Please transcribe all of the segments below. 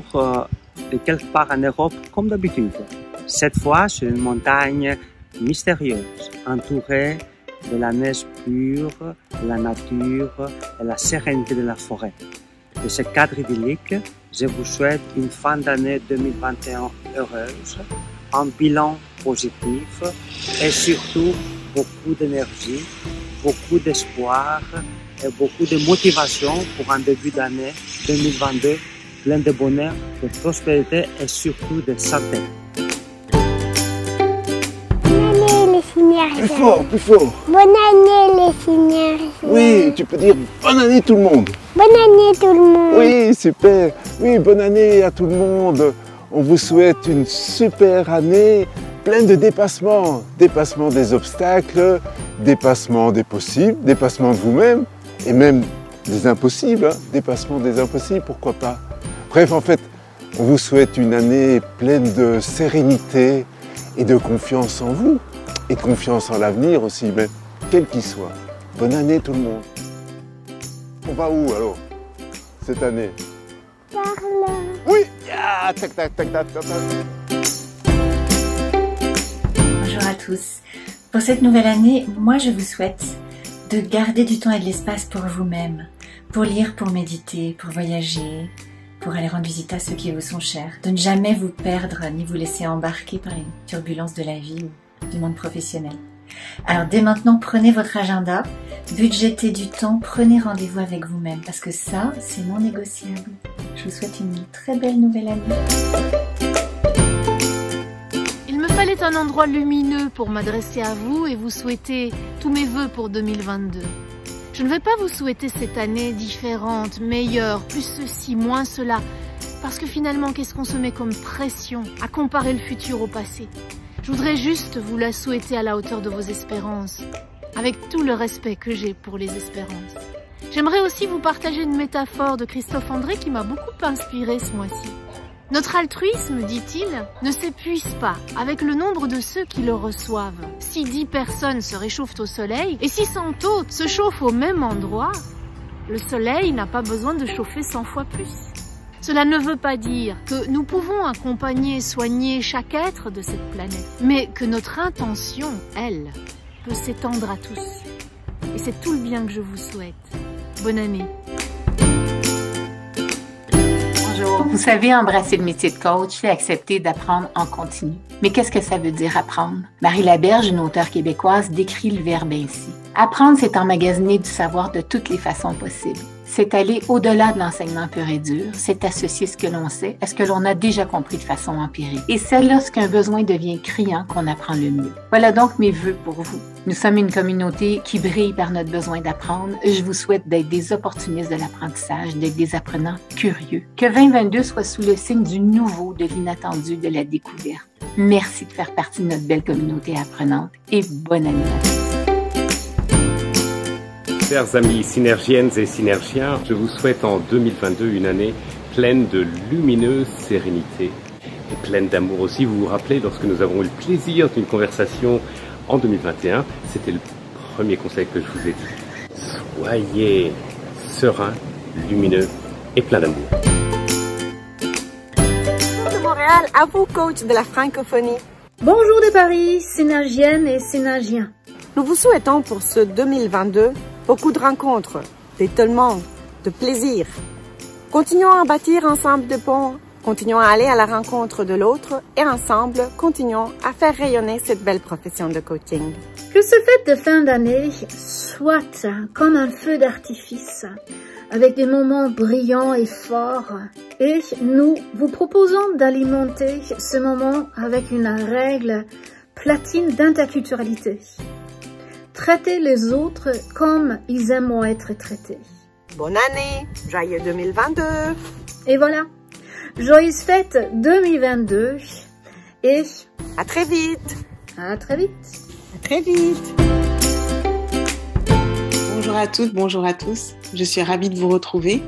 retour de quelque part en Europe comme d'habitude. Cette fois sur une montagne mystérieuse, entourée de la neige pure, de la nature et la sérénité de la forêt. De ce cadre idyllique, je vous souhaite une fin d'année 2021 heureuse, un bilan positif et surtout beaucoup d'énergie, beaucoup d'espoir et beaucoup de motivation pour un début d'année 2022 plein de bonheur, de prospérité et surtout de santé. Plus fort, plus fort. Bonne année les synergies. Oui, tu peux dire bonne année tout le monde. Bonne année tout le monde. Oui, super. Oui, bonne année à tout le monde. On vous souhaite une super année pleine de dépassements. Dépassement des obstacles, dépassement des possibles, dépassement de vous-même et même des impossibles. Dépassement des impossibles, pourquoi pas. Bref, en fait, on vous souhaite une année pleine de sérénité et de confiance en vous. Et de confiance en l'avenir aussi, mais quel qu'il soit. Bonne année tout le monde. On va où alors, cette année? Par là. Oui, yeah, tac, tac, tac, tac, tac, tac. Bonjour à tous. Pour cette nouvelle année, moi je vous souhaite de garder du temps et de l'espace pour vous-même, pour lire, pour méditer, pour voyager, pour aller rendre visite à ceux qui vous sont chers, de ne jamais vous perdre ni vous laisser embarquer par les turbulences de la vie ou du monde professionnel. Alors dès maintenant, prenez votre agenda, budgétez du temps, prenez rendez-vous avec vous-même parce que ça, c'est non négociable. Je vous souhaite une très belle nouvelle année. Il me fallait un endroit lumineux pour m'adresser à vous et vous souhaiter tous mes vœux pour 2022. Je ne vais pas vous souhaiter cette année différente, meilleure, plus ceci, moins cela, parce que finalement, qu'est-ce qu'on se met comme pression à comparer le futur au passé? Je voudrais juste vous la souhaiter à la hauteur de vos espérances, avec tout le respect que j'ai pour les espérances. J'aimerais aussi vous partager une métaphore de Christophe André qui m'a beaucoup inspiré ce mois-ci. Notre altruisme, dit-il, ne s'épuise pas avec le nombre de ceux qui le reçoivent. Si 10 personnes se réchauffent au soleil et si 100 autres se chauffent au même endroit, le soleil n'a pas besoin de chauffer 100 fois plus. Cela ne veut pas dire que nous pouvons accompagner et soigner chaque être de cette planète, mais que notre intention, elle, peut s'étendre à tous. Et c'est tout le bien que je vous souhaite. Bonne année. Bonjour. Vous savez, embrasser le métier de coach, c'est accepter d'apprendre en continu. Mais qu'est-ce que ça veut dire apprendre? Marie Laberge, une auteure québécoise, décrit le verbe ainsi. Apprendre, c'est emmagasiner du savoir de toutes les façons possibles. C'est aller au-delà de l'enseignement pur et dur, c'est associer ce que l'on sait à ce que l'on a déjà compris de façon empirique. Et c'est lorsqu'un besoin devient criant qu'on apprend le mieux. Voilà donc mes vœux pour vous. Nous sommes une communauté qui brille par notre besoin d'apprendre. Je vous souhaite d'être des opportunistes de l'apprentissage, d'être des apprenants curieux. Que 2022 soit sous le signe du nouveau, de l'inattendu, de la découverte. Merci de faire partie de notre belle communauté apprenante et bonne année à tous. Chers amis synergiennes et synergiens, je vous souhaite en 2022 une année pleine de lumineuse sérénité et pleine d'amour aussi. Vous vous rappelez, lorsque nous avons eu le plaisir d'une conversation en 2021, c'était le premier conseil que je vous ai dit. Soyez serein, lumineux et plein d'amour. Bonjour de Montréal, à vous coach de la francophonie. Bonjour de Paris, synergiennes et synergiens. Nous vous souhaitons pour ce 2022 beaucoup de rencontres, d'étonnements, de plaisir. Continuons à bâtir ensemble de ponts, continuons à aller à la rencontre de l'autre et ensemble, continuons à faire rayonner cette belle profession de coaching. Que ce fête de fin d'année soit comme un feu d'artifice, avec des moments brillants et forts. Et nous vous proposons d'alimenter ce moment avec une règle platine d'interculturalité. Traitez les autres comme ils aiment être traités. Bonne année, joyeux 2022. Et voilà, joyeuse fête 2022 et à très vite. À très vite. À très vite. Bonjour à toutes, bonjour à tous. Je suis ravie de vous retrouver,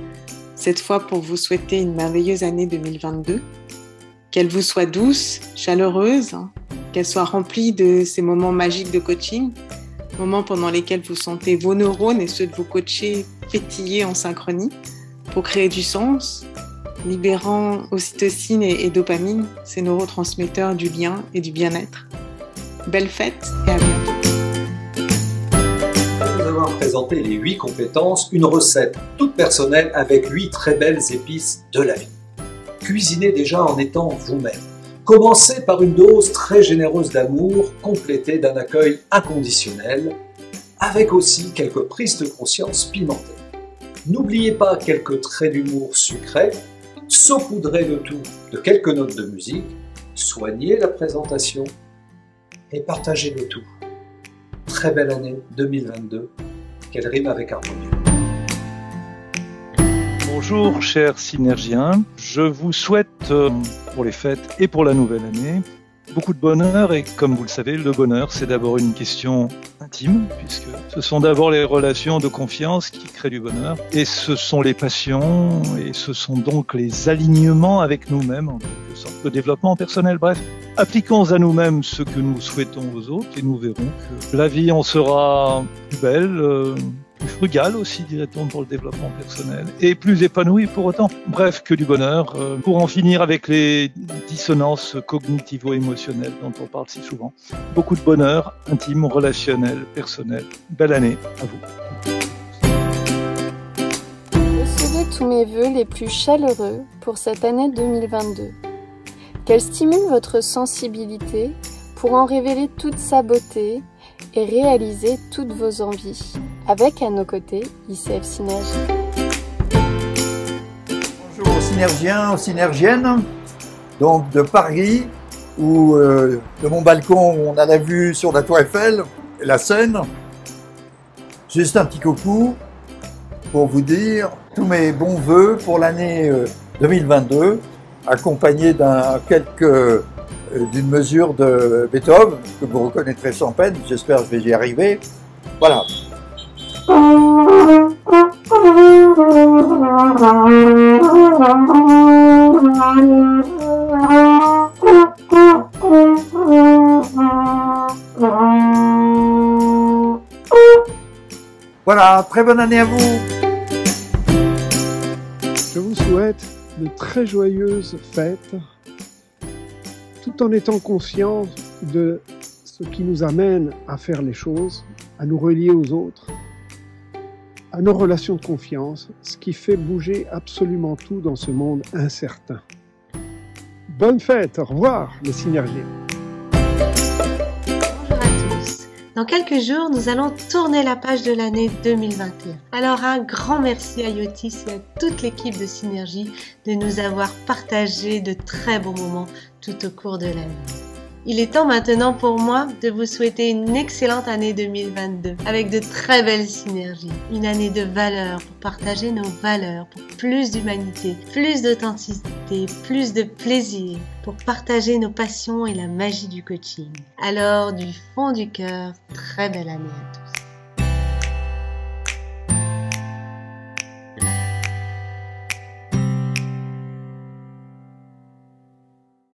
cette fois pour vous souhaiter une merveilleuse année 2022. Qu'elle vous soit douce, chaleureuse, qu'elle soit remplie de ces moments magiques de coaching, moments pendant lesquels vous sentez vos neurones et ceux de vos coachés pétiller en synchronie pour créer du sens, libérant ocytocine et dopamine, ces neurotransmetteurs du lien et du bien-être. Belle fête et à bientôt. Après vous avoir présenté les 8 compétences, une recette toute personnelle avec 8 très belles épices de la vie. Cuisinez déjà en étant vous-même. Commencez par une dose très généreuse d'amour, complétée d'un accueil inconditionnel, avec aussi quelques prises de conscience pimentées. N'oubliez pas quelques traits d'humour sucrés, saupoudrez le tout de quelques notes de musique, soignez la présentation et partagez le tout. Très belle année 2022, qu'elle rime avec harmonie. Bonjour chers synergiens, je vous souhaite pour les fêtes et pour la nouvelle année beaucoup de bonheur et comme vous le savez, le bonheur c'est d'abord une question intime puisque ce sont d'abord les relations de confiance qui créent du bonheur et ce sont les passions et ce sont donc les alignements avec nous-mêmes en quelque sorte, le développement personnel, bref. Appliquons à nous-mêmes ce que nous souhaitons aux autres et nous verrons que la vie en sera plus belle, plus frugale aussi, dirait-on, pour le développement personnel, et plus épanouie pour autant. Bref, que du bonheur, pour en finir avec les dissonances cognitivo-émotionnelles dont on parle si souvent. Beaucoup de bonheur, intime, relationnel, personnel. Belle année à vous. Recevez tous mes vœux les plus chaleureux pour cette année 2022. Qu'elle stimule votre sensibilité pour en révéler toute sa beauté et réaliser toutes vos envies. Avec à nos côtés, ICF Synergie. Bonjour aux synergiens, aux synergiennes, donc de Paris, où de mon balcon on a la vue sur la Tour Eiffel, et la Seine. Juste un petit coucou pour vous dire tous mes bons vœux pour l'année 2022, accompagné d'une mesure de Beethoven, que vous reconnaîtrez sans peine, j'espère que je vais y arriver. Voilà. Voilà, très bonne année à vous. Je vous souhaite de très joyeuses fêtes, tout en étant conscient de ce qui nous amène à faire les choses, à nous relier aux autres, à nos relations de confiance, ce qui fait bouger absolument tout dans ce monde incertain. Bonne fête, au revoir les synergies. Bonjour à tous. Dans quelques jours, nous allons tourner la page de l'année 2021. Alors un grand merci à Yotis et à toute l'équipe de Synergie de nous avoir partagé de très bons moments tout au cours de l'année. Il est temps maintenant pour moi de vous souhaiter une excellente année 2022 avec de très belles synergies. Une année de valeurs pour partager nos valeurs, pour plus d'humanité, plus d'authenticité, plus de plaisir, pour partager nos passions et la magie du coaching. Alors du fond du cœur, très belle année à tous.